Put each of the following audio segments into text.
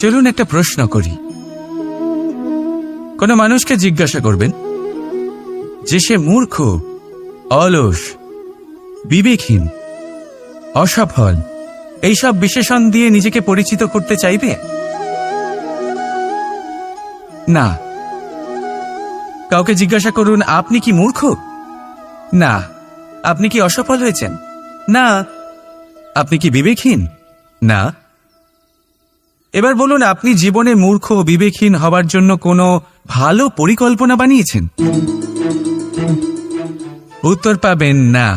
চলুন একটা প্রশ্ন করি। কোনো মানুষকে জিজ্ঞাসা করবেন যে সে মূর্খ, অলস, বিবেকহীন, অসফল এইসব বিশেষণ দিয়ে নিজেকে পরিচিত করতে চাইবে? না। কাউকে জিজ্ঞাসা করুন আপনি কি মূর্খ? না। আপনি কি অসফল হয়েছেন? না। আপনি কি বিবেকহীন? না। এবার বলুন আপনি জীবনে মূর্খ ও বিবেকহীন হবার জন্য কোনো ভালো পরিকল্পনা বানিয়েছেন? উত্তর পাবেন না।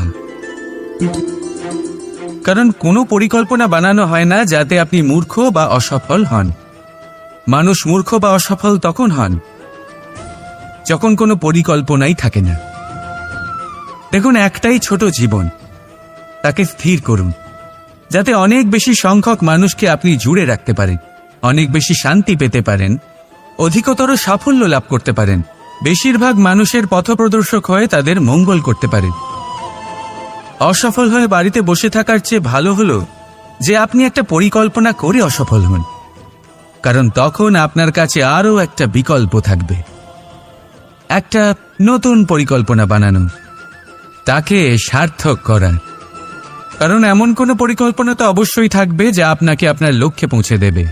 কারণ কোনো পরিকল্পনা বানানো হয় না যাতে আপনি মূর্খ বা অসফল হন। মানুষ মূর্খ বা অসফল তখন হন যখন কোনো পরিকল্পনাই থাকে না। দেখুন, একটাই ছোট জীবন, তাকে স্থির করুন যাতে অনেক বেশি সংখ্যক মানুষকে আপনি জুড়ে রাখতে পারেন, অনেক বেশি শান্তি পেতে পারেন, অধিকতর সাফল্য লাভ করতে পারেন, বেশিরভাগ মানুষের পথপ্রদর্শক হয়ে তাদের মঙ্গল করতে পারেন। অসফল হয়ে বাড়িতে বসে থাকার চেয়ে ভালো হলো যে আপনি একটা পরিকল্পনা করে অসফল হন, কারণ তখন আপনার কাছে আরও একটা বিকল্প থাকবে, একটা নতুন পরিকল্পনা বানানো, তাকে সার্থক করা। কারণ এমন কোনো পরিকল্পনা তো অবশ্যই থাকবে যা আপনাকে আপনার লক্ষ্যে পৌঁছে দেবে,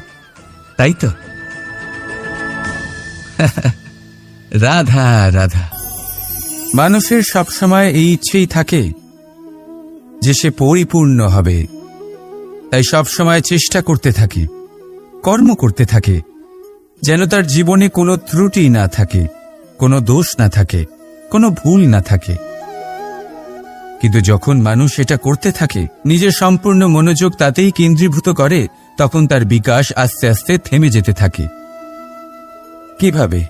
তাই তো? রাধা রাধা। মানুষের সবসময় এই ইচ্ছেই থাকে যে সে পরিপূর্ণ হবে, তাই সবসময় চেষ্টা করতে থাকে, কর্ম করতে থাকে, যেন তার জীবনে কোনো ত্রুটি না থাকে, কোনো দোষ না থাকে, কোনো ভুল না থাকে। কিন্তু যখন মানুষ এটা করতে থাকে, নিজের সম্পূর্ণ মনোযোগ তাতেই কেন্দ্রীভূত করে, তখন তার বিকাশ আস্তে আস্তে থেমে যেতে থাকে। কিভাবে?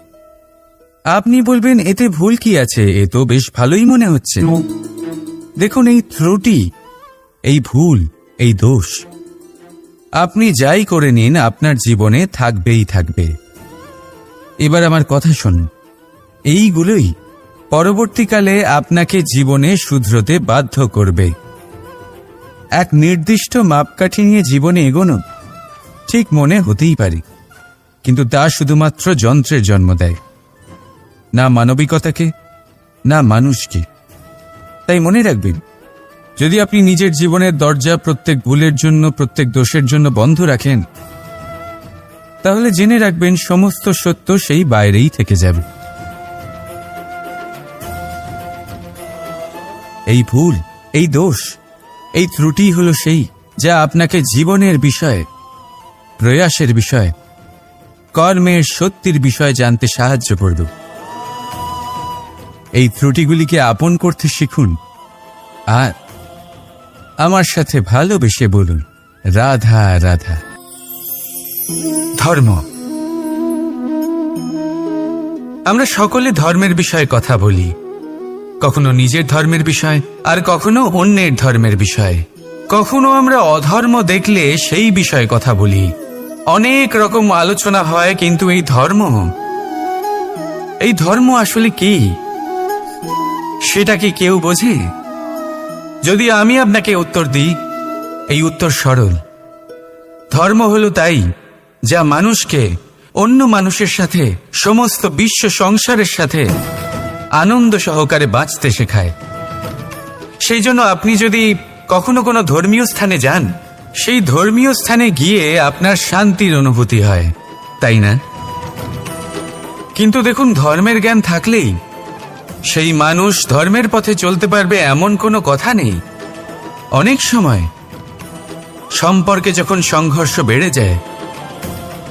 আপনি বলবেন এতে ভুল কি আছে, এ তো বেশ ভালোই মনে হচ্ছে। দেখুন, এই ত্রুটি, এই ভুল, এই দোষ আপনি যাই করে নিন আপনার জীবনে থাকবেই থাকবে। এবার আমার কথা শুনুন, এইগুলোই পরবর্তীকালে আপনাকে জীবনে শুধরোতে বাধ্য করবে। এক নির্দিষ্ট মাপকাঠি নিয়ে জীবনে এগোনো ঠিক মনে হতেই পারে, কিন্তু তা শুধুমাত্র যন্ত্রের জন্ম দেয়, না মানবিকতাকে, না মানুষকে। তাই মনে রাখবেন, যদি আপনি নিজের জীবনের দরজা প্রত্যেক ভুলের জন্য, প্রত্যেক দোষের জন্য বন্ধ রাখেন, তাহলে জেনে রাখবেন সমস্ত সত্য সেই বাইরেই থেকে যাবে। এই ভুল, এই দোষ, এই ত্রুটি হলো সেই যা আপনাকে জীবনের বিষয়ে, প্রয়াসের বিষয়ে, কর্মের সত্যির বিষয়ে জানতে সাহায্য করবে। এই ত্রুটিগুলিকে আপন করতে শিখুন আর আমার সাথে ভালোবেসে বলুন রাধা রাধা। ধর্ম। আমরা সকলে ধর্মের বিষয়ে কথা বলি, কখনো নিজের ধর্মের বিষয়, আর কখনো অন্যের ধর্মের বিষয়। কখনো আমরা অধর্ম দেখলে সেই বিষয়ে কথা বলি, অনেক রকম আলোচনা হয়। কিন্তু এই ধর্ম আসলে কি, সেটা কি কেউ বোঝে? যদি আমি আপনাকে উত্তর দিই, এই উত্তর সরল। ধর্ম হলো তাই যা মানুষকে অন্য মানুষের সাথে, সমস্ত বিশ্ব সংসারের সাথে আনন্দ সহকারে বাঁচতে শেখায়। সেই জন্য আপনি যদি কখনো কোনো ধর্মীয় স্থানে যান, সেই ধর্মীয় স্থানে গিয়ে আপনার শান্তির অনুভূতি হয়, তাই না? কিন্তু দেখুন, ধর্মের জ্ঞান থাকলেই সেই মানুষ ধর্মের পথে চলতে পারবে এমন কোনো কথা নেই। অনেক সময় সম্পর্কে যখন সংঘর্ষ বেড়ে যায়,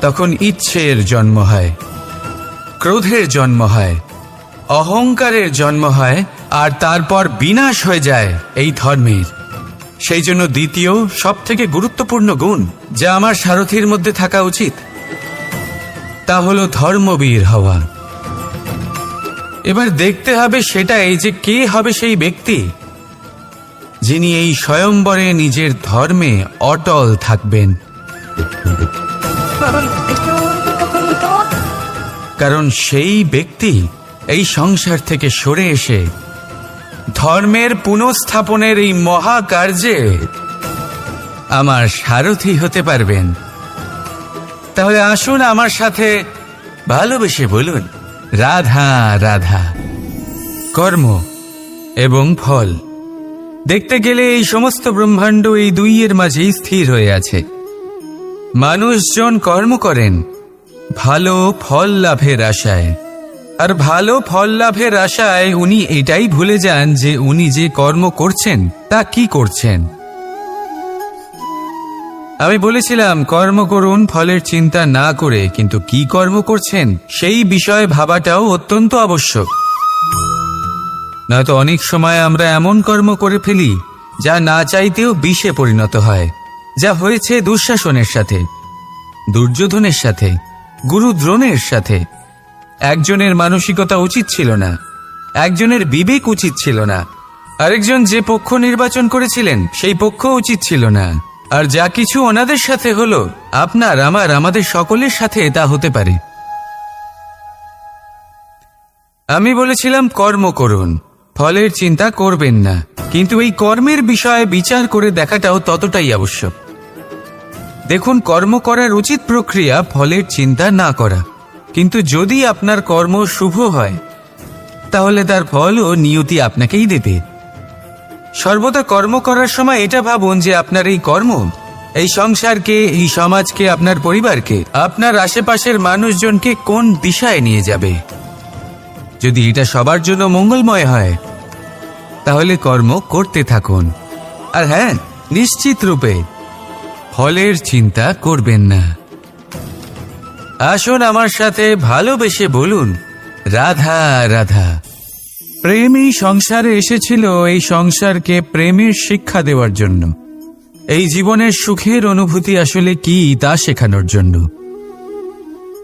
তখন ইচ্ছের জন্ম হয়, ক্রোধের জন্ম হয়, অহংকারের জন্ম হয়, আর তারপর বিনাশ হয়ে যায় এই ধর্মের। সেই জন্য দ্বিতীয় সবথেকে গুরুত্বপূর্ণ গুণ যা আমার সারথীর মধ্যে থাকা উচিত, তা হলো ধর্মবীর হওয়া। এবার দেখতে হবে সেটা এই যে কে হবে সেই ব্যক্তি যিনি এই স্বয়ম্বরে নিজের ধর্মে অটল থাকবেন। কারণ সেই ব্যক্তি এই সংসার থেকে সরে এসে ধর্মের পুনঃস্থাপনের এই মহাকার্যে আমার সারথি হতে পারবেন। তাহলে আসুন আমার সাথে ভালোবেসে বলুন, রাধা রাধা। কর্ম এবং ফল, দেখতে গেলে এই সমস্ত ব্রহ্মাণ্ড এই দুইয়ের মাঝেই স্থির হয়ে আছে। মানুষজন কর্ম করেন ভালো ফল লাভের আশায়, আর ভালো ফল লাভের আশায় উনি এটাই ভুলে যান যে উনি যে কর্ম করছেন তা কি করছেন। আমি বলেছিলাম কর্ম করুন ফলের চিন্তা না করে, কিন্তু কি কর্ম করছেন সেই বিষয়ে ভাবাটাও অত্যন্ত আবশ্যক। নয়তো অনেক সময় আমরা এমন কর্ম করে ফেলি যা না চাইতেও বিষে পরিণত হয়, যা হয়েছে দুঃশাসনের সাথে, দুর্যোধনের সাথে, গুরু দ্রোণের সাথে। একজনের মানসিকতা উচিত ছিল না, একজনের বিবেক উচিত ছিল না, আরেকজন যে পক্ষ নির্বাচন করেছিলেন সেই পক্ষ উচিত ছিল না। আর যা কিছু ওনাদের সাথে হলো, আপনার আমার আমাদের সকলের সাথে তা হতে পারে। আমি বলেছিলাম কর্ম করুন, ফলের চিন্তা করবেন না, কিন্তু এই কর্মের বিষয়ে বিচার করে দেখাটাও ততটাই আবশ্যক। দেখুন, কর্ম করার উচিত প্রক্রিয়া ফলের চিন্তা না করা, কিন্তু যদি আপনার কর্ম শুভ হয় তাহলে তার ফলও নিয়তি আপনাকেই দেবে। সর্বদা কর্ম করার সময় এটা ভাবুন যে আপনার এই কর্ম এই সংসারকে, এই সমাজকে, আপনার পরিবারকে, আপনার আশেপাশের মানুষজনকে কোন দিশায় নিয়ে যাবে। যদি এটা সবার জন্য মঙ্গলময় হয় তাহলে কর্ম করতে থাকুন। আর হ্যাঁ, নিশ্চিত রূপে ফলের চিন্তা করবেন না। আসুন আমার সাথে ভালোবেসে বলুন, রাধা রাধা। প্রেম এই সংসারে এসেছিল এই সংসারকে প্রেমের শিক্ষা দেওয়ার জন্য, এই জীবনের সুখের অনুভূতি আসলে কি তা শেখানোর জন্য।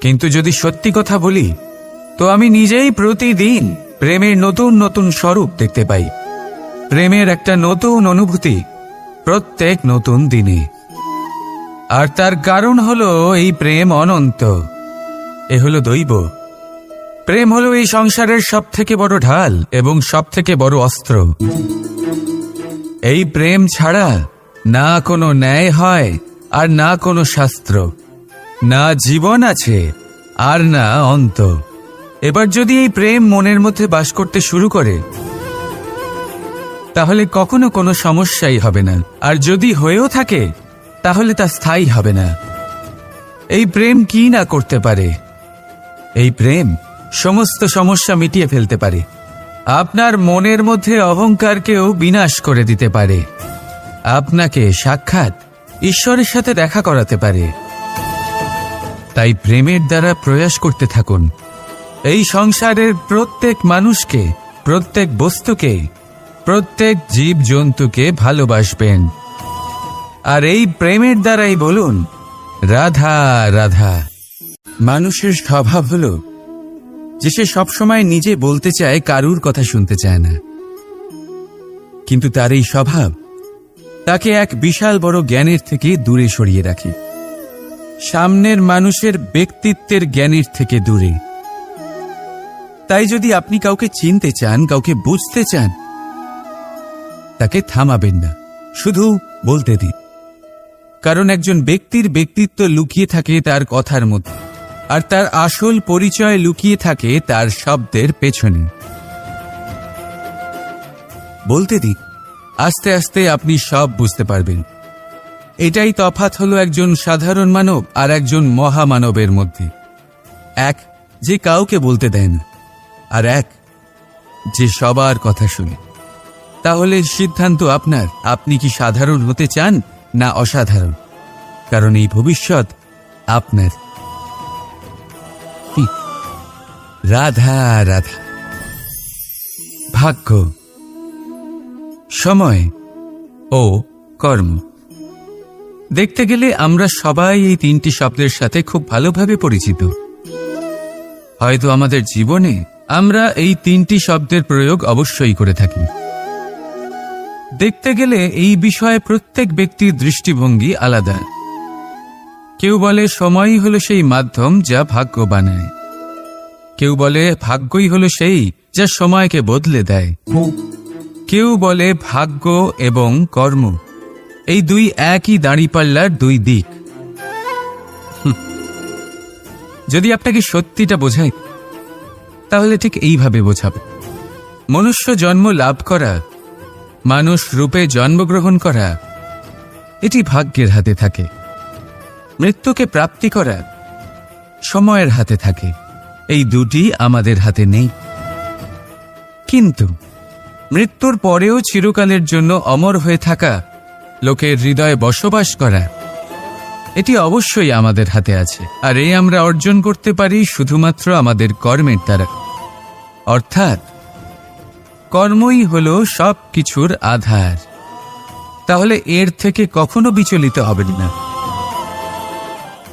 কিন্তু যদি সত্যি কথা বলি তো আমি নিজেই প্রতিদিন প্রেমের নতুন নতুন স্বরূপ দেখতে পাই, প্রেমের একটা নতুন অনুভূতি প্রত্যেক নতুন দিনে। আর তার কারণ হলো এই প্রেম অনন্ত, এ হলো দৈব। প্রেম হলো এই সংসারের সব থেকে বড় ঢাল এবং সব থেকে বড় অস্ত্র। এই প্রেম ছাড়া না কোনো ন্যায় হয় আর না কোনো শাস্ত্র, না জীবন আছে আর না অন্ত। এবার যদি এই প্রেম মনের মধ্যে বাস করতে শুরু করে তাহলে কখনো কোনো সমস্যাই হবে না, আর যদি হয়েও থাকে তাহলে তা স্থায়ী হবে না। এই প্রেম কি না করতে পারে? এই প্রেম সমস্ত সমস্যা মিটিয়ে ফেলতে পারে, আপনার মনের মধ্যে অহংকারকেও বিনাশ করে দিতে পারে, আপনাকে সাক্ষাৎ ঈশ্বরের সাথে দেখা করাতে পারে। তাই প্রেমের দ্বারা প্রয়াস করতে থাকুন এই সংসারের প্রত্যেক মানুষকে, প্রত্যেক বস্তুকে, প্রত্যেক জীব জন্তুকে ভালোবাসবেন। আর এই প্রেমের দ্বারাই বলুন, রাধা রাধা। মানুষের স্বভাব হলো যে সে সবসময় নিজে বলতে চায়, কারুর কথা শুনতে চায় না। কিন্তু তার এই স্বভাব তাকে এক বিশাল বড় জ্ঞানের থেকে দূরে সরিয়ে রাখে, সামনের মানুষের ব্যক্তিত্বের জ্ঞানের থেকে দূরে। তাই যদি আপনি কাউকে চিনতে চান, কাউকে বুঝতে চান, তাকে থামাবেন না, শুধু বলতে দিন। কারণ একজন ব্যক্তির ব্যক্তিত্ব লুকিয়ে থাকে তার কথার মধ্যে, আর তার আসল পরিচয় লুকিয়ে থাকে তার শব্দের পেছনে। বলতে দিন, আস্তে আস্তে আপনি সব বুঝতে পারবেন। এটাই তফাৎ হলো একজন সাধারণ মানব আর একজন মহামানবের মধ্যে। এক যে কাউকে বলতে দেয় না, আর এক যে সবার কথা শুনে। তাহলে সিদ্ধান্ত আপনার, আপনি কি সাধারণ হতে চান না অসাধারণ? কারণ এই ভবিষ্যৎ আপনার। রাধা রাধা। ভাগ্য, সময় ও কর্ম। দেখতে গেলে আমরা সবাই এই তিনটি শব্দের সাথে খুব ভালোভাবে পরিচিত। হয়তো আমাদের জীবনে আমরা এই তিনটি শব্দের প্রয়োগ অবশ্যই করে থাকি। দেখতে গেলে এই বিষয়ে প্রত্যেক ব্যক্তির দৃষ্টিভঙ্গি আলাদা। কেউ বলে সময়ই হলো সেই মাধ্যম যা ভাগ্য বানায়, কেউ বলে ভাগ্যই হলো সেই যা সময়কে বদলে দেয়, কেউ বলে ভাগ্য এবং কর্ম এই দুই একই দাঁড়িপাল্লার দুই দিক। যদি আপনাকে সত্যিটা বোঝাই তাহলে ঠিক এইভাবে বোঝাবে। মনুষ্য জন্ম লাভ করা, মানুষ রূপে জন্মগ্রহণ করা, এটি ভাগ্যের হাতে থাকে। মৃত্যুকে প্রাপ্তি করা সময়ের হাতে থাকে। এই দুটি আমাদের হাতে নেই। কিন্তু মৃত্যুর পরেও চিরকালের জন্য অমর হয়ে থাকা, লোকের হৃদয়ে বসবাস করা, এটি অবশ্যই আমাদের হাতে আছে। আর এই আমরা অর্জন করতে পারি শুধুমাত্র আমাদের কর্মের দ্বারা। অর্থাৎ কর্মই হল সব কিছুর আধার। তাহলে এর থেকে কখনো বিচলিত হবেন না।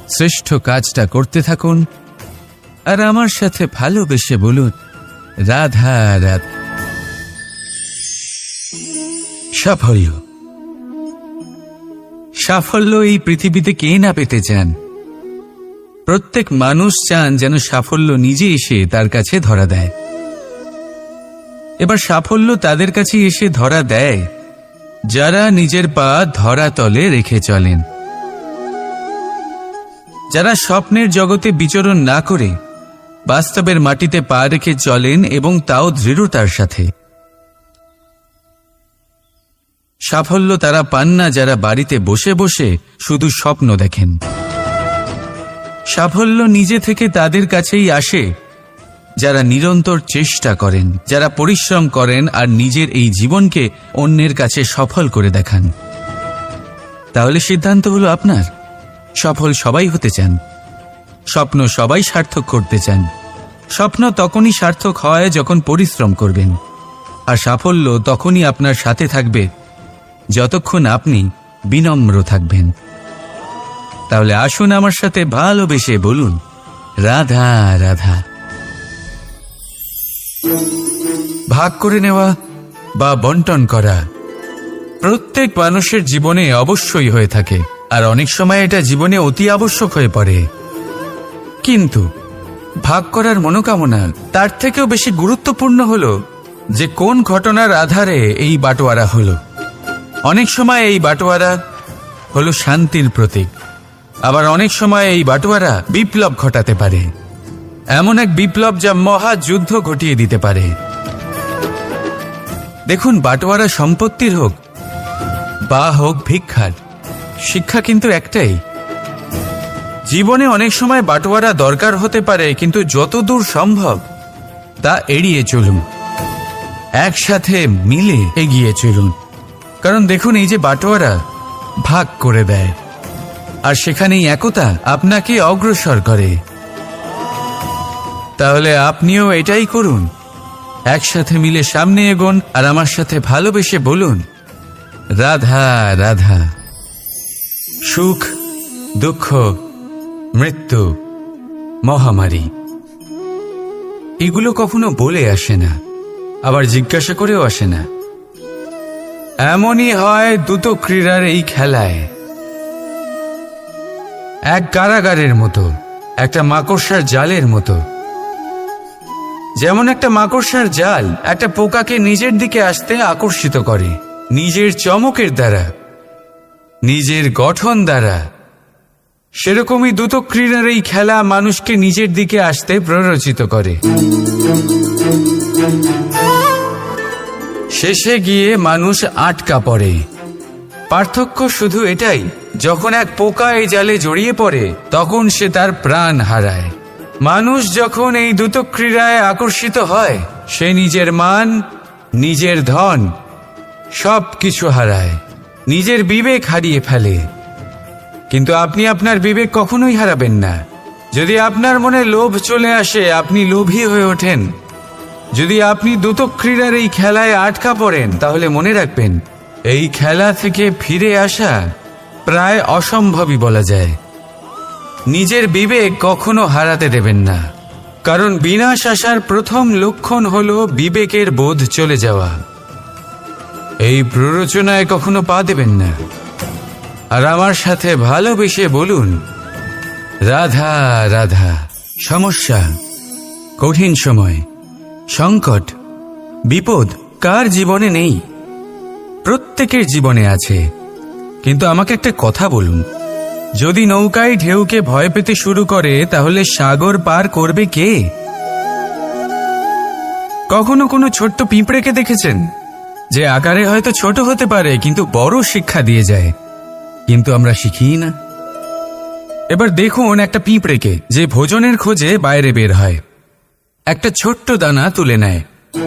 শ্রেষ্ঠ কাজটা করতে থাকুন আর আমার সাথে ভালোবেসে বলুন, রাধা রাধা। সাফল্য, সাফল্য এই পৃথিবীতে কে না পেতে চান? প্রত্যেক মানুষ চান যেন সাফল্য নিজে এসে তার কাছে ধরা দেয়। এবার সাফল্য তাদের কাছে এসে ধরা দেয় যারা নিজের পা ধরাতলে রেখে চলেন, যারা স্বপ্নের জগতে বিচরণ না করে বাস্তবের মাটিতে পা রেখে চলেন এবং তাও দৃঢ়তার সাথে। সাফল্য তারা পান না যারা বাড়িতে বসে বসে শুধু স্বপ্ন দেখেন। সাফল্য নিজে থেকে তাদের কাছেই আসে যারা নিরন্তর চেষ্টা করেন, যারা পরিশ্রম করেন আর নিজের এই জীবনকে অন্যের কাছে সফল করে দেখান। তাহলে সিদ্ধান্ত হলো আপনার। সফল সবাই হতে চান, স্বপ্ন সবাই সার্থক করতে চান। স্বপ্ন তখনই সার্থক হয় যখন পরিশ্রম করবেন, আর সাফল্য তখনই আপনার সাথে থাকবে যতক্ষণ আপনি বিনম্র থাকবেন। তাহলে আসুন আমার সাথে ভালোবেসে বলুন, রাধা রাধা। ভাগ করে নেওয়া বা বন্টন করা প্রত্যেক মানুষের জীবনে অবশ্যই হয়ে থাকে, আর অনেক সময় এটা জীবনে অতি আবশ্যক হয়ে পড়ে। কিন্তু ভাগ করার মনোকামনা তার থেকেও বেশি গুরুত্বপূর্ণ হলো যে কোন ঘটনার আধারে এই বাটোয়ারা হলো। অনেক সময় এই বাটোয়ারা হলো শান্তির প্রতীক, আবার অনেক সময় এই বাটোয়ারা বিপ্লব ঘটাতে পারে। এমন এক বিপ্লব যা মহাযুদ্ধ ঘটিয়ে দিতে পারে। দেখুন, বাটোয়ারা সম্পত্তির হোক বা হোক ভিক্ষার, শিক্ষা কিন্তু একটাই। জীবনে অনেক সময় বাটোয়ারা দরকার হতে পারে, কিন্তু যতদূর সম্ভব তা এড়িয়ে চলুন, একসাথে মিলে এগিয়ে চলুন। কারণ দেখুন, এই যে বাটোয়ারা ভাগ করে দেয়, আর সেখানেই একতা আপনাকে অগ্রসর করে। তাহলে আপনিও এটাই করুন, একসাথে মিলে সামনে এগোন আর আমার সাথে ভালোবেসে বলুন, রাধা রাধা। সুখ, দুঃখ, মৃত্যু, মহামারী, এগুলো কখনো বলে আসে না, আবার জিজ্ঞাসা করেও আসে না। এমনই হয় দ্রুত ক্রীড়ার এই খেলায়। এক কারাগারের মতো, একটা মাকড়সার জালের মতো। যেমন একটা মাকড়সার জাল একটা পোকাকে নিজের দিকে আসতে আকর্ষিত করে নিজের চমকের দ্বারা, নিজের গঠন দ্বারা, সেরকমই দ্রুত ক্রীড়ার এই খেলা মানুষকে নিজের দিকে আসতে প্ররোচিত করে। শেষে গিয়ে মানুষ আটকা পড়ে। পার্থক্য শুধু এটাই, যখন এক পোকা এই জালে জড়িয়ে পড়ে তখন সে তার প্রাণ হারায়। মানুষ যখন এই দ্রুত ক্রীড়ায় আকর্ষিত হয়, সে নিজের মান, নিজের ধন সব কিছু হারায়, নিজের বিবেক হারিয়ে ফেলে। কিন্তু আপনি আপনার বিবেক কখনোই হারাবেন না। যদি আপনার মনে লোভ চলে আসে, আপনি লোভী হয়ে ওঠেন। যদি আপনি দ্রুত ক্রীড়ার এই খেলায় আটকা পড়েন, তাহলে মনে রাখবেন, এই খেলা থেকে ফিরে আসা প্রায় অসম্ভবই বলা যায়। নিজের বিবেক কখনো হারাতে দেবেন না, কারণ বিনাশ আসার প্রথম লক্ষণ হলো বিবেকের বোধ চলে যাওয়া। এই প্ররোচনায় কখনো পা দেবেন না। আর আমার সাথে ভালোবেসে বলুন, রাধা রাধা। সমস্যা, কঠিন সময়, সংকট, বিপদ কার জীবনে নেই? প্রত্যেকের জীবনে আছে। কিন্তু আমাকে একটা কথা বলুন, যদি নৌকায় ঢেউকে ভয় পেতে শুরু করে তাহলে সাগর পার করবে কে? কখনো কোনো ছোট্ট পিঁপড়েকে দেখেছেন যে আকারে হয়তো ছোট হতে পারে কিন্তু বড় শিক্ষা দিয়ে যায়? কিন্তু আমরা শিখি না। এবার দেখুন একটা পিঁপড়েকে যে ভোজনের খোঁজে বাইরে বের হয়, একটা ছোট্ট দানা তুলে নেয়।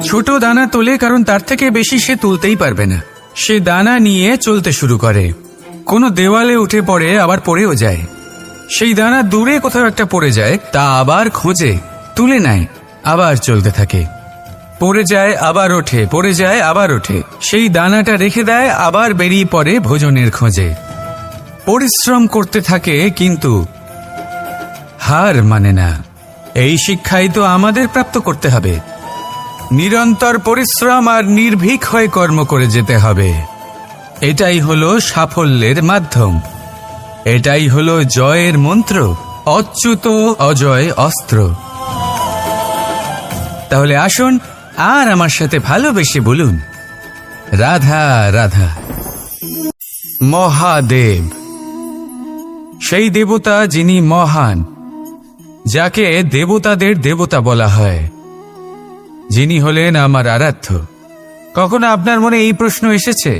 ছোট দানা তোলে কারণ তার থেকে বেশি সে তুলতেই পারবে না। সে দানা নিয়ে চলতে শুরু করে, কোনো দেওয়ালে উঠে পড়ে, আবার পড়েও যায়। সেই দানা দূরে কোথাও একটা পড়ে যায়, তা আবার খোঁজে, তুলে নেয়, আবার চলতে থাকে। পড়ে যায় আবার ওঠে, পড়ে যায় আবার ওঠে, সেই দানাটা রেখে দেয়, আবার বেরিয়ে পড়ে ভোজনের খোঁজে। পরিশ্রম করতে থাকে কিন্তু হার মানে না। এই শিক্ষাই তো আমাদের প্রাপ্ত করতে হবে। নিরন্তর পরিশ্রম আর নির্ভীক হয়ে কর্ম করে যেতে হবে। এটাই হলো সাফল্যের মাধ্যম, এটাই হলো জয়ের মন্ত্র, অচ্যুত অজয় অস্ত্র। তাহলে আসুন আর আমার সাথে ভালোবেসে বলুন, রাধা রাধা। মহাদেব সেই দেবতা যিনি মহান, যাকে দেবতাদের দেবতা বলা হয়, যিনি হলেন আমার আরাধ্য। কখনো আপনার মনে এই প্রশ্ন এসেছে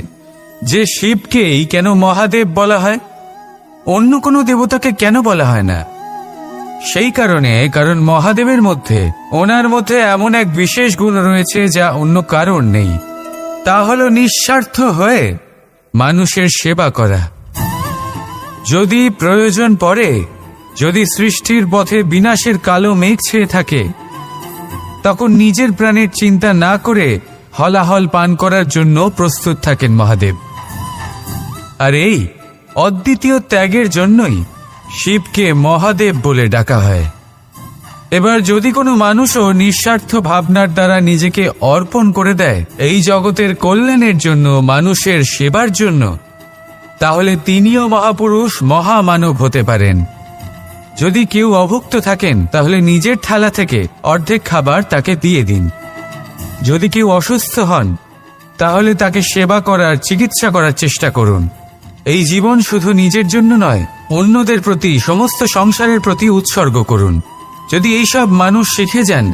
যে শিবকেই কেন মহাদেব বলা হয়, অন্য কোনো দেবতাকে কেন বলা হয় না? সেই কারণ মহাদেবের মধ্যে, ওনার মধ্যে এমন এক বিশেষ গুণ রয়েছে যা অন্য কারণ নেই। তা হলো নিঃস্বার্থ হয়ে মানুষের সেবা করা। যদি প্রয়োজন পড়ে, যদি সৃষ্টির পথে বিনাশের কালো মেঘ ছেয়ে থাকে, তখন নিজের প্রাণের চিন্তা না করে হলাহল পান করার জন্য প্রস্তুত থাকেন মহাদেব। আর এই অদ্বিতীয় ত্যাগের জন্যই শিবকে মহাদেব বলে ডাকা হয়। এবার যদি কোনো মানুষও নিঃস্বার্থ ভাবনার দ্বারা নিজেকে অর্পণ করে দেয় এই জগতের কল্যাণের জন্য, মানুষের সেবার জন্য, তাহলে তিনিও মহাপুরুষ, মহামানব হতে পারেন। যদি কেউ অভুক্ত থাকেন তাহলে নিজের থালা থেকে অর্ধেক খাবার তাকে দিয়ে দিন। যদি কেউ অসুস্থ হন তাহলে তাকে সেবা করার, চিকিৎসা করার চেষ্টা করুন। এই জীবন শুধু নিজের জন্য নয়, অন্যদের প্রতি, সমস্ত সংসারের প্রতি উৎসর্গ করুন। যদি এইসব মানুষ শিখে যান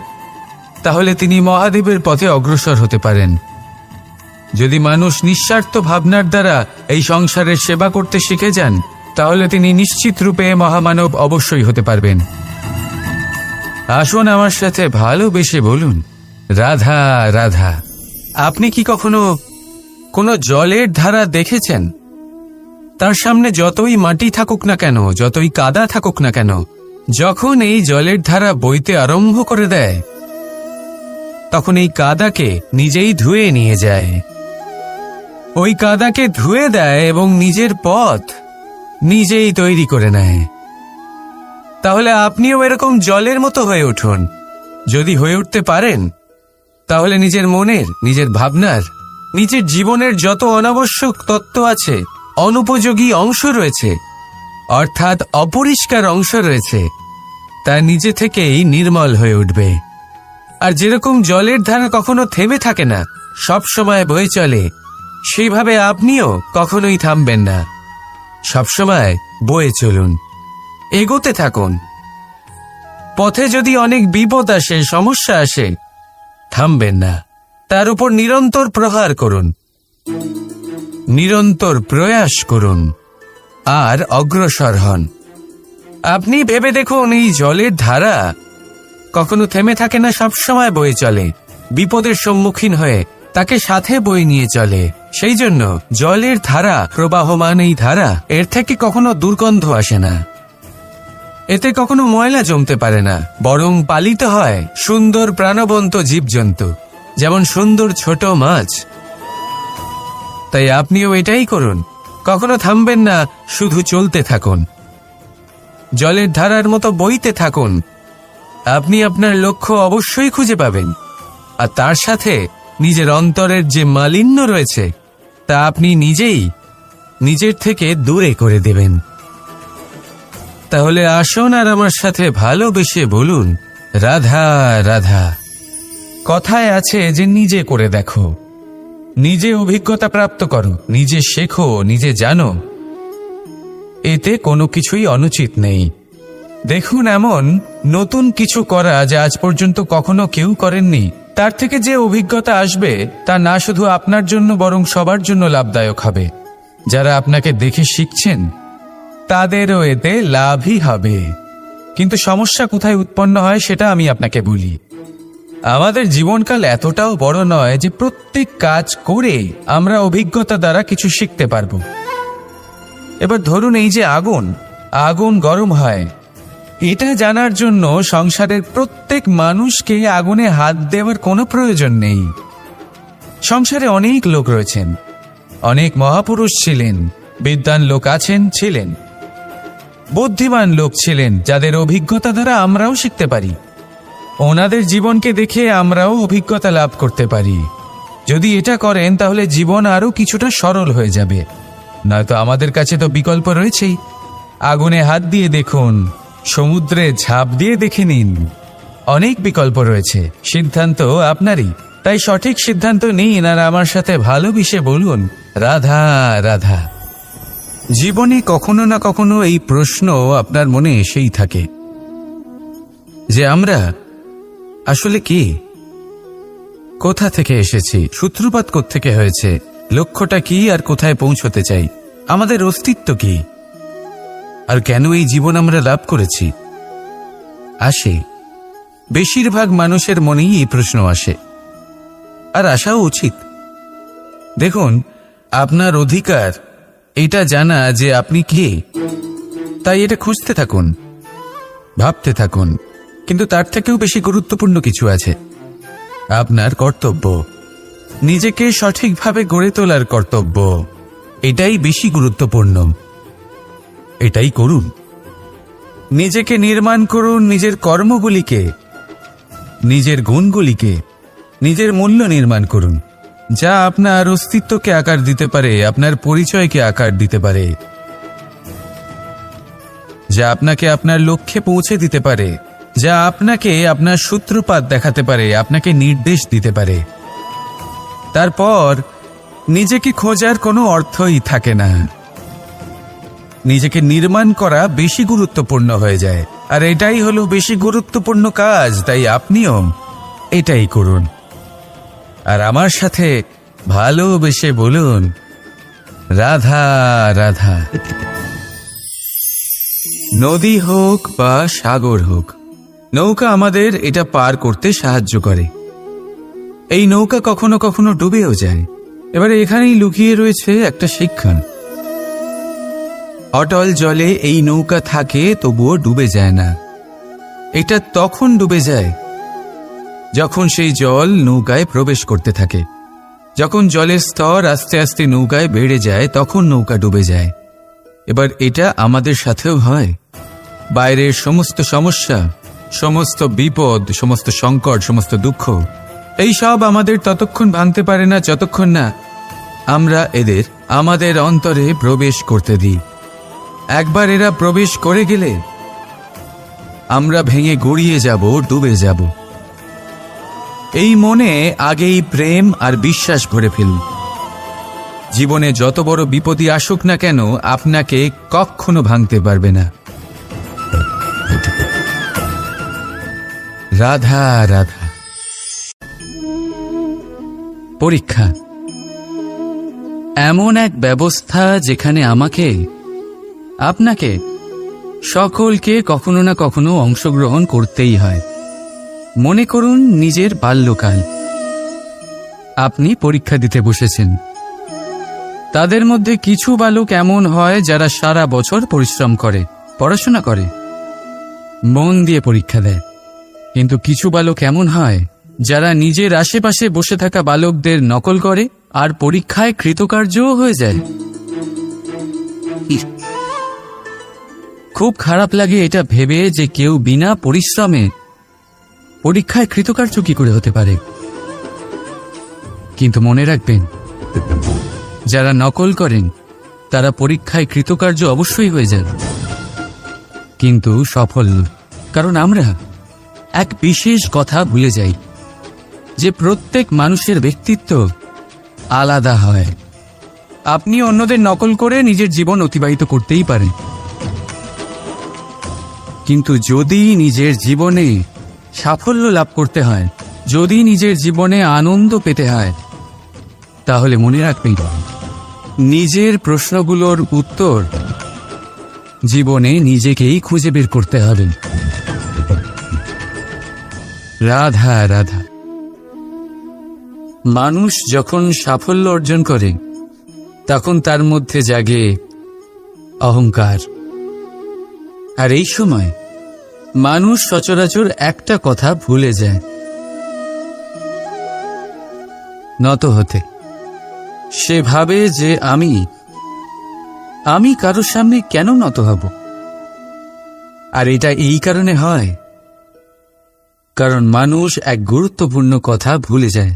তাহলে তিনি মহাদেবের পথে অগ্রসর হতে পারেন। যদি মানুষ নিঃস্বার্থ ভাবনার দ্বারা এই সংসারের সেবা করতে শিখে যান তাহলে তিনি নিশ্চিত রূপে মহামানব অবশ্যই হতে পারবেন। আসুন আমার সাথে ভালোবেসে বলুন, রাধা রাধা। আপনি কি কখনো কোনো জলের ধারা দেখেছেন? তার সামনে যতই মাটি থাকুক না কেন, যতই কাদা থাকুক না কেন, যখন এই জলের ধারা বইতে আরম্ভ করে দেয় তখন এই কাদাকে নিজেই ধুয়ে নিয়ে যায়। ওই কাদাকে ধুয়ে দেয় এবং নিজের পথ নিজেই তৈরি করে নেয়। তাহলে আপনিও এরকম জলের মতো হয়ে উঠুন। যদি হয়ে উঠতে পারেন তাহলে নিজের মনের, নিজের ভাবনার, নিজের জীবনের যত অনাবশ্যক তত্ত্ব আছে, অনুপযোগী অংশ রয়েছে, অর্থাৎ অপরিষ্কার অংশ রয়েছে, তা নিজে থেকেই নির্মল হয়ে উঠবে। আর যেরকম জলের ধারা কখনো থেমে থাকে না, সব সময় বয়ে চলে, সেইভাবে আপনিও কখনোই থামবেন না। সবসময় বয়ে চলুন, এগোতে থাকুন। পথে যদি অনেক বিপদ আসে, সমস্যা আসে, থামবেন না, তার উপর নিরন্তর প্রহার করুন, নিরন্তর প্রয়াস করুন আর অগ্রসর হন। আপনি ভেবে দেখুন, এই জলের ধারা কখনো থেমে থাকে না, সবসময় বয়ে চলে, বিপদের সম্মুখীন হয়ে তাকে সাথে বয়ে নিয়ে চলে। সেই জন্য জলের ধারা, প্রবাহমান এই ধারা, এর থেকে কখনো দুর্গন্ধ আসে না, এতে কখনো ময়লা জমতে পারে না, বরং পালিত হয় সুন্দর প্রাণবন্ত জীবজন্তু, যেমন সুন্দর ছোট মাছ। তাই আপনিও এটাই করুন, কখনো থামবেন না, শুধু চলতে থাকুন, জলের ধারার মতো বইতে থাকুন। আপনি আপনার লক্ষ্য অবশ্যই খুঁজে পাবেন, আর তার সাথে নিজের অন্তরের যে মালিন্য রয়েছে তা আপনি নিজেই নিজের থেকে দূরে করে দেবেন। তাহলে আসুন আর আমার সাথে ভালোবেসে বলুন, রাধা রাধা। কথায় আছে যে নিজে করে দেখো, নিজে অভিজ্ঞতা প্রাপ্ত করো, নিজে শেখো, নিজে জানো। এতে কোনো কিছুই অনুচিত নেই। দেখুন, এমন নতুন কিছু করা যা আজ পর্যন্ত কখনো কেউ করেননি, তার থেকে যে অভিজ্ঞতা আসবে তা না শুধু আপনার জন্য বরং সবার জন্য লাভদায়ক হবে। যারা আপনাকে দেখে শিখছেন তাদেরও এতে লাভই হবে। কিন্তু সমস্যা কোথায় উৎপন্ন হয় সেটা আমি আপনাকে বলি। আমাদের জীবনকাল এতটাও বড় নয় যে প্রত্যেক কাজ করে আমরা অভিজ্ঞতা দ্বারা কিছু শিখতে পারব। এবার ধরুন, এই যে আগুন গরম হয়, এটা জানার জন্য সংসারের প্রত্যেক মানুষকে আগুনে হাত দেওয়ার কোনো প্রয়োজন নেই। সংসারে অনেক লোক রয়েছেন, অনেক মহাপুরুষ ছিলেন, বিদ্বান লোক ছিলেন, বুদ্ধিমান লোক ছিলেন, যাদের অভিজ্ঞতা দ্বারা আমরাও শিখতে পারি। ওনাদের জীবনকে দেখে আমরাও অভিজ্ঞতা লাভ করতে পারি। যদি এটা করেন তাহলে জীবন আরও কিছুটা সরল হয়ে যাবে। নয়তো আমাদের কাছে তো বিকল্প রয়েছেই। আগুনে হাত দিয়ে দেখুন, সমুদ্রে ঝাঁপ দিয়ে দেখে নিন, অনেক বিকল্প রয়েছে। সিদ্ধান্ত আপনারই। তাই সঠিক সিদ্ধান্ত নিন আর আমার সাথে ভালোবেসে বলুন, রাধা রাধা। জীবনে কখনো না কখনো এই প্রশ্ন আপনার মনে এসেই থাকে যে আমরা আসলে কি, কোথা থেকে এসেছি, সূত্রপাত কোত্থেকে হয়েছে, লক্ষ্যটা কি আর কোথায় পৌঁছতে চাই, আমাদের অস্তিত্ব কি, আর কেন এই জীবন আমরা লাভ করেছি। আসে বেশিরভাগ মানুষের মনেই এই প্রশ্ন আসে, আর আসাও উচিত। দেখুন, আপনার অধিকার এটা জানা যে আপনি কে, তাই এটা খুঁজতে থাকুন, ভাবতে থাকুন। কিন্তু তার থেকেও বেশি গুরুত্বপূর্ণ কিছু আছে, আপনার কর্তব্য, নিজেকে সঠিকভাবে গড়ে তোলার কর্তব্য। এটাই বেশি গুরুত্বপূর্ণ। এটাই করুন। নিজেকে নির্মাণ করুন, নিজের কর্মগুলিকে, নিজের গুণগুলিকে, নিজের মূল্য নির্মাণ করুন, যা আপনার অস্তিত্বকে আকার দিতে পারে, আপনার পরিচয়কে আকার দিতে পারে, যা আপনাকে আপনার লক্ষ্যে পৌঁছে দিতে পারে, যা আপনাকে আপনার সূত্রপাত দেখাতে পারে, আপনাকে নির্দেশ দিতে পারে। তারপর নিজেকে খোঁজার কোনো অর্থই থাকে না। নিজেকে নির্মাণ করা বেশি গুরুত্বপূর্ণ হয়ে যায়, আর এটাই হলো বেশি গুরুত্বপূর্ণ কাজ। তাই আপনিও এটাই করুন, আর আমার সাথে ভালোবেসে বলুন, রাধা রাধা। নদী হোক বা সাগর হোক, নৌকা আমাদের এটা পার করতে সাহায্য করে। এই নৌকা কখনো কখনো ডুবেও যায়। এবারে এখানেই লুকিয়ে রয়েছে একটা শিক্ষা। অটল জলে এই নৌকা থাকে, তবুও ডুবে যায় না। এটা তখন ডুবে যায় যখন সেই জল নৌকায় প্রবেশ করতে থাকে। যখন জলের স্তর আস্তে আস্তে নৌকায় বেড়ে যায়, তখন নৌকা ডুবে যায়। এবার এটা আমাদের সাথেও হয়। বাইরের সমস্ত সমস্যা, সমস্ত বিপদ, সমস্ত সংকট, সমস্ত দুঃখ, এই সব আমাদের ততক্ষণ ভাঙতে পারে না যতক্ষণ না আমরা এদের আমাদের অন্তরে প্রবেশ করতে দিই। একবার এরা প্রবেশ করে গেলে আমরা ভেঙে গড়িয়ে যাব, ডুবে যাব। এই মনে আগেই প্রেম আর বিশ্বাস ভরে ফেলুন। জীবনে যত বড় বিপদই আসুক না কেন, আপনাকে কখনো ভাঙতে পারবে না। রাধা রাধা। পরীক্ষা এমন এক ব্যবস্থা যেখানে আপনাকে সকলকে কখনো না কখনো অংশগ্রহণ করতেই হয়। মনে করুন নিজের বাল্যকাল। আপনি পরীক্ষা দিতে বসেছেন। তাদের মধ্যে কিছু বালক এমন হয় যারা সারা বছর পরিশ্রম করে, পড়াশোনা করে, মন দিয়ে পরীক্ষা দেয়। কিন্তু কিছু বালক এমন হয় যারা নিজের আশেপাশে বসে থাকা বালকদের নকল করে আর পরীক্ষায় কৃতকার্যও হয়ে যায়। খুব খারাপ লাগে এটা ভেবে যে কেউ বিনা পরিশ্রমে পরীক্ষায় কৃতকার্য কি করে হতে পারে। কিন্তু মনে রাখবেন, যারা নকল করেন তারা পরীক্ষায় কৃতকার্য অবশ্যই হয়ে যান, কিন্তু সফল নয়। কারণ আমরা এক বিশেষ কথা ভুলে যাই যে প্রত্যেক মানুষের ব্যক্তিত্ব আলাদা হয়। আপনি অন্যদের নকল করে নিজের জীবন অতিবাহিত করতেই পারেন, কিন্তু যদি নিজের জীবনে সাফল্য লাভ করতে হয়, যদি নিজের জীবনে আনন্দ পেতে হয়, তাহলে মনে রাখবেন নিজের প্রশ্নগুলোর উত্তর জীবনে নিজেকেই খুঁজে বের করতে হবে। রাধা রাধা। মানুষ যখন সাফল্য অর্জন করে তখন তার মধ্যে জাগে অহংকার, আর এই সময় মানুষ সচরাচর একটা কথা ভুলে যায়, নত হতে। সে ভাবে যে আমি কারোর সামনে কেন নত হব? আর এটা এই কারণে হয় কারণ মানুষ এক গুরুত্বপূর্ণ কথা ভুলে যায়,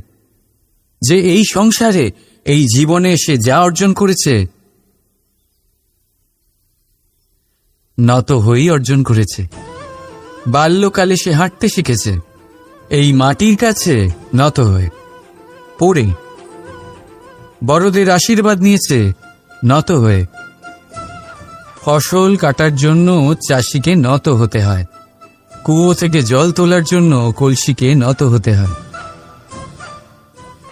যে এই সংসারে, এই জীবনে সে যা অর্জন করেছে নত হয়েই অর্জন করেছে। বাল্যকালে সে হাঁটতে শিখেছে এই মাটির কাছে নত হয়ে, পড়ে। বড়দের আশীর্বাদ নিয়েছে নত হয়ে। ফসল কাটার জন্য চাষিকে নত হতে হয়, কুয়ো থেকে জল তোলার জন্য কলসিকে নত হতে হয়।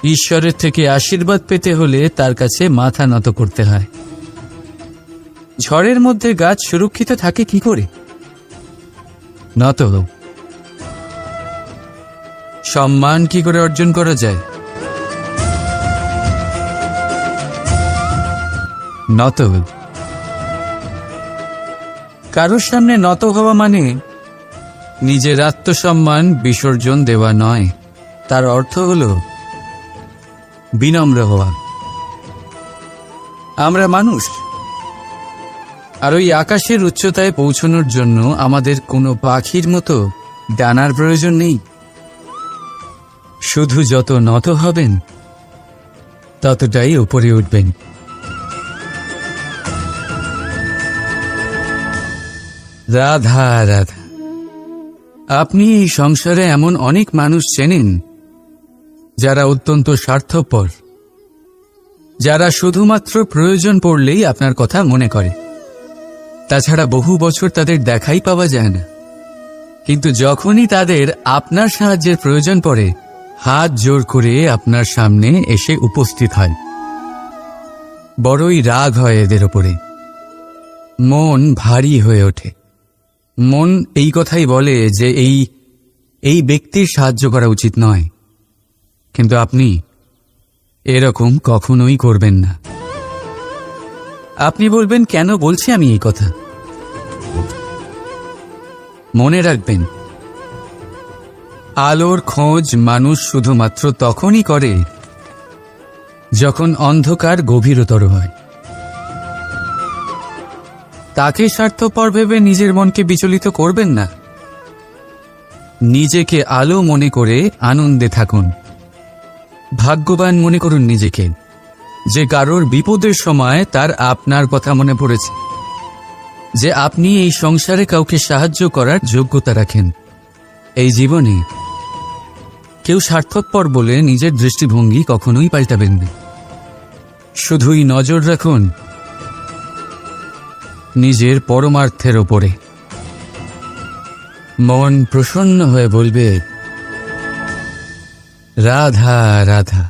ঈশ্বরের থেকে আশীর্বাদ পেতে হলে তার কাছে মাথা নত করতে হয়। ঝড়ের মধ্যে গাছ সুরক্ষিত থাকে কি করে? নত হোক। সম্মান কি করে অর্জন করা যায়? নত হোক। কারোর সামনে নত হওয়া মানে নিজের আত্মসম্মান বিসর্জন দেওয়া নয়, তার অর্থ হল বিনম্র হওয়া। আমরা মানুষ, আর ওই আকাশের উচ্চতায় পৌঁছানোর জন্য আমাদের কোনো পাখির মতো ডানার প্রয়োজন নেই। শুধু যত নত হবেন ততটাই উপরে উঠবেন। রাধা রাধা। আপনি এই সংসারে এমন অনেক মানুষ চেনেন যারা অত্যন্ত স্বার্থপর, যারা শুধুমাত্র প্রয়োজন পড়লেই আপনার কথা মনে করে। তাছাড়া বহু বছর তাদের দেখাই পাওয়া যায় না, কিন্তু যখনই তাদের আপনার সাহায্যের প্রয়োজন পড়ে হাত জোর করে আপনার সামনে এসে উপস্থিত হয়। বড়ই রাগ হয় এদের ওপরে, মন ভারী হয়ে ওঠে। মন এই কথাই বলে যে এই ব্যক্তির সাহায্য করা উচিত নয়, কিন্তু আপনি এরকম কখনোই করবেন না। আপনি বলবেন, কেন বলছি আমি এই কথা? মনে রাখবেন, আলোর খোঁজ মানুষ শুধুমাত্র তখনই করে যখন অন্ধকার গভীরতর হয়। তাকে স্বার্থপর ভেবে নিজের মনকে বিচলিত করবেন না। নিজেকে আলো মনে করে আনন্দে থাকুন। ভাগ্যবান মনে করুন নিজেকে, যে কারোর বিপদের সময় তার আপনার কথা মনে পড়েছে, যে আপনি এই সংসারে কাউকে সাহায্য করার যোগ্যতা রাখেন। এই জীবনে কেউ স্বার্থপর বলে নিজের দৃষ্টিভঙ্গি কখনোই পাল্টাবেন না। শুধুই নজর রাখুন নিজের পরমার্থের ওপরে। মন প্রসন্ন হয়ে বলবে, রাধা রাধা।